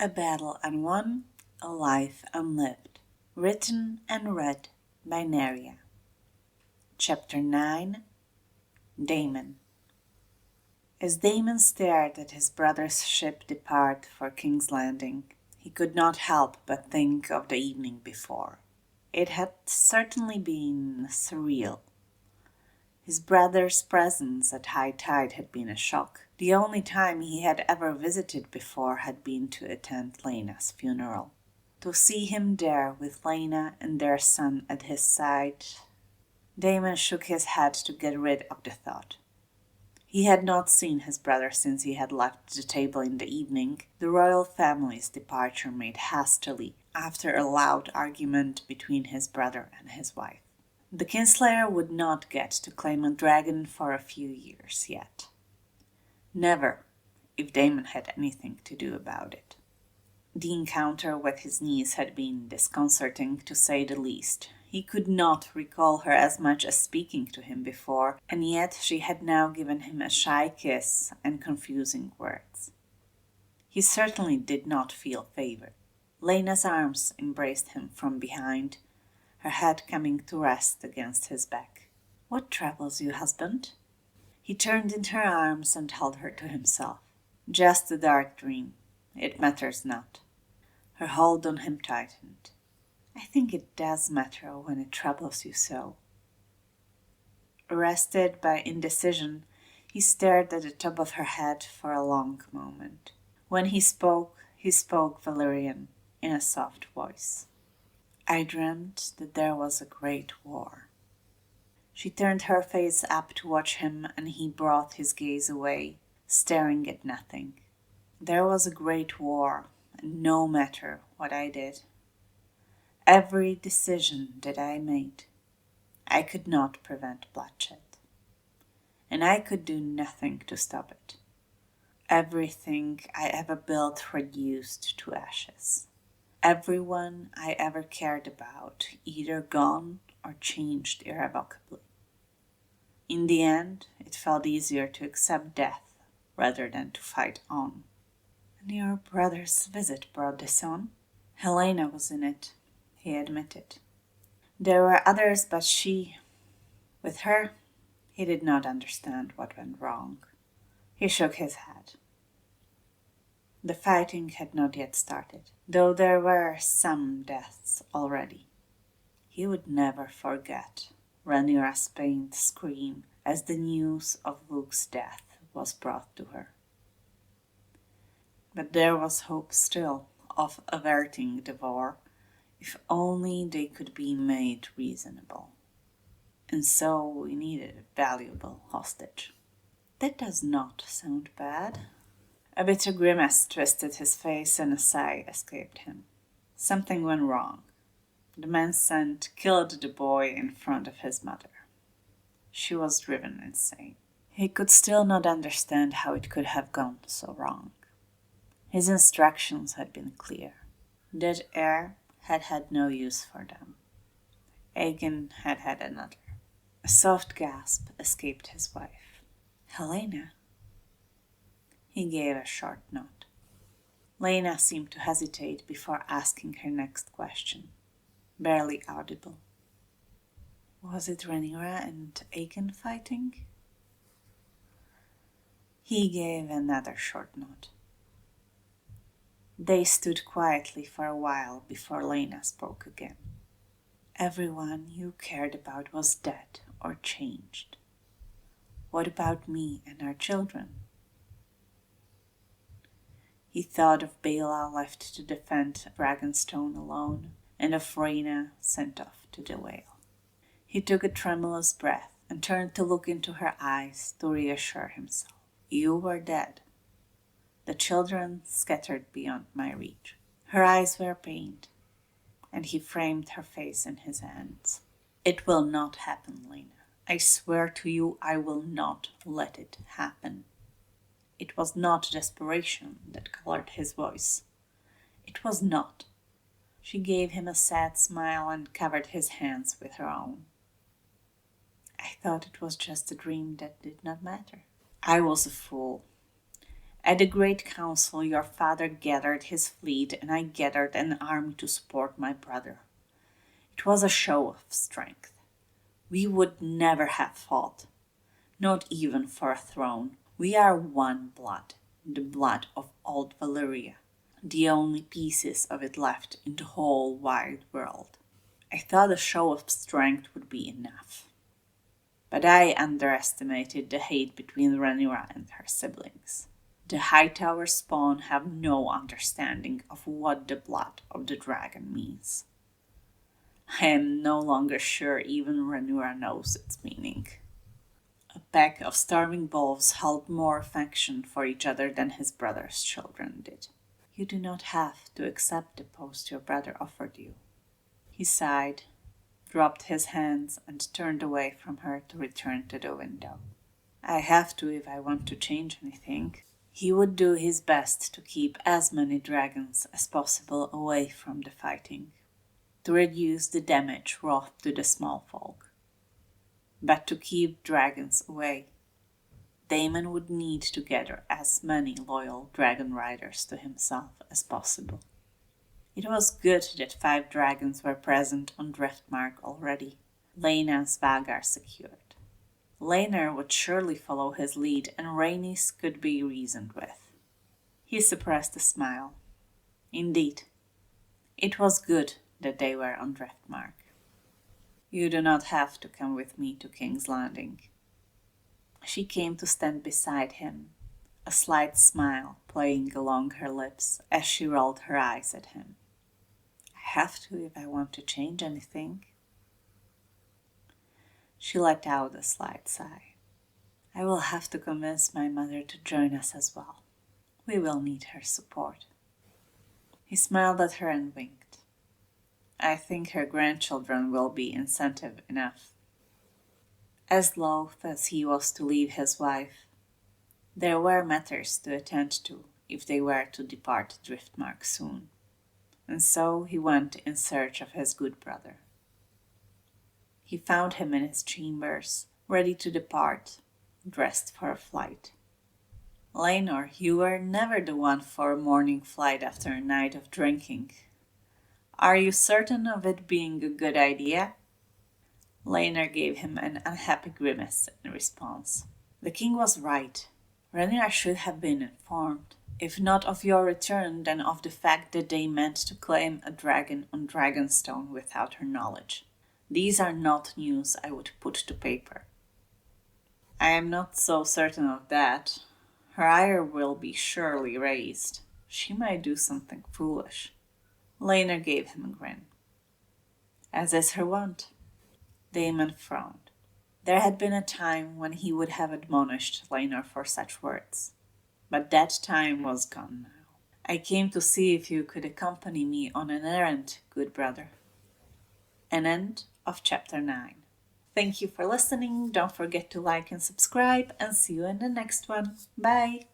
A Battle Unwon, a Life Unlived. Written and read by Rhaenyra. Chapter 9. Daemon. As Daemon stared at his brother's ship depart for King's Landing, he could not help but think of the evening before. It had certainly been surreal. His brother's presence at high tide had been a shock. The only time he had ever visited before had been to attend Laena's funeral. To see him there with Laena and their son at his side, Daemon shook his head to get rid of the thought. He had not seen his brother since he had left the table in the evening, the royal family's departure made hastily after a loud argument between his brother and his wife. The Kinslayer would not get to claim a dragon for a few years yet. Never, if Daemon had anything to do about it. The encounter with his niece had been disconcerting, to say the least. He could not recall her as much as speaking to him before, and yet she had now given him a shy kiss and confusing words. He certainly did not feel favored. Laena's arms embraced him from behind, her head coming to rest against his back. "What troubles you, husband?" He turned in her arms and held her to himself. "Just a dark dream. It matters not." Her hold on him tightened. "I think it does matter when it troubles you so." Arrested by indecision, he stared at the top of her head for a long moment. When he spoke Valyrian in a soft voice. "I dreamt that there was a great war." She turned her face up to watch him, and he brought his gaze away, staring at nothing. "There was a great war, and no matter what I did, every decision that I made, I could not prevent bloodshed. And I could do nothing to stop it. Everything I ever built reduced to ashes. Everyone I ever cared about either gone or changed irrevocably. In the end, it felt easier to accept death rather than to fight on." "And your brother's visit brought this on?" "Helena was in it," he admitted. "There were others, but with her, he did not understand what went wrong." He shook his head. The fighting had not yet started, though there were some deaths already. He would never forget Rhaenyra's pained scream as the news of Luke's death was brought to her. But there was hope still of averting the war, if only they could be made reasonable. And so we needed a valuable hostage. "That does not sound bad." A bitter grimace twisted his face and a sigh escaped him. Something went wrong. The man sent killed the boy in front of his mother. She was driven insane. He could still not understand how it could have gone so wrong. His instructions had been clear. That heir had had no use for them. Aegon had had another. A soft gasp escaped his wife. "Helena?" He gave a short nod. Laena seemed to hesitate before asking her next question, barely audible. "Was it Rhaenyra and Aegon fighting?" He gave another short nod. They stood quietly for a while before Laena spoke again. "Everyone you cared about was dead or changed. What about me and our children?" He thought of Bela left to defend Dragonstone alone, and of Rhaena sent off to the Whale. He took a tremulous breath and turned to look into her eyes to reassure himself. "You were dead. The children scattered beyond my reach." Her eyes were pained, and he framed her face in his hands. "It will not happen, Laena. I swear to you I will not let it happen." It was not desperation that colored his voice. It was not. She gave him a sad smile and covered his hands with her own. "I thought it was just a dream that did not matter." "I was a fool. At the great council your father gathered his fleet and I gathered an army to support my brother. It was a show of strength. We would never have fought, not even for a throne. We are one blood, the blood of old Valyria, the only pieces of it left in the whole wide world. I thought a show of strength would be enough. But I underestimated the hate between Rhaenyra and her siblings. The Hightower spawn have no understanding of what the blood of the dragon means. I am no longer sure even Rhaenyra knows its meaning. A pack of starving wolves held more affection for each other than his brother's children did. You do not have to accept the post your brother offered you. He sighed, dropped his hands, and turned away from her to return to the window. I have to if I want to change anything. He would do his best to keep as many dragons as possible away from the fighting, to reduce the damage wrought to the small folk. But to keep dragons away, Daemon would need to gather as many loyal dragon riders to himself as possible. It was good that 5 dragons were present on Driftmark already. Laena's Vagar secured. Laena would surely follow his lead and Rhaenys could be reasoned with. He suppressed a smile. Indeed, it was good that they were on Driftmark. You do not have to come with me to King's Landing. She came to stand beside him, a slight smile playing along her lips as she rolled her eyes at him. I have to if I want to change anything. She let out a slight sigh. I will have to convince my mother to join us as well. We will need her support. He smiled at her and winked. I think her grandchildren will be incentive enough. As loath as he was to leave his wife, there were matters to attend to if they were to depart Driftmark soon, and so he went in search of his good brother. He found him in his chambers, ready to depart, dressed for a flight. Laenor, you were never the one for a morning flight after a night of drinking. Are you certain of it being a good idea? Laenor gave him an unhappy grimace in response. The king was right. Rhaenyra should have been informed, if not of your return, then of the fact that they meant to claim a dragon on Dragonstone without her knowledge. These are not news I would put to paper. I am not so certain of that. Her ire will be surely raised. She might do something foolish. Laena gave him a grin. As is her wont. Daemon frowned. There had been a time when he would have admonished Laena for such words, but that time was gone now. I came to see if you could accompany me on an errand, good brother. An end of chapter 9. Thank you for listening. Don't forget to like and subscribe, and see you in the next one. Bye!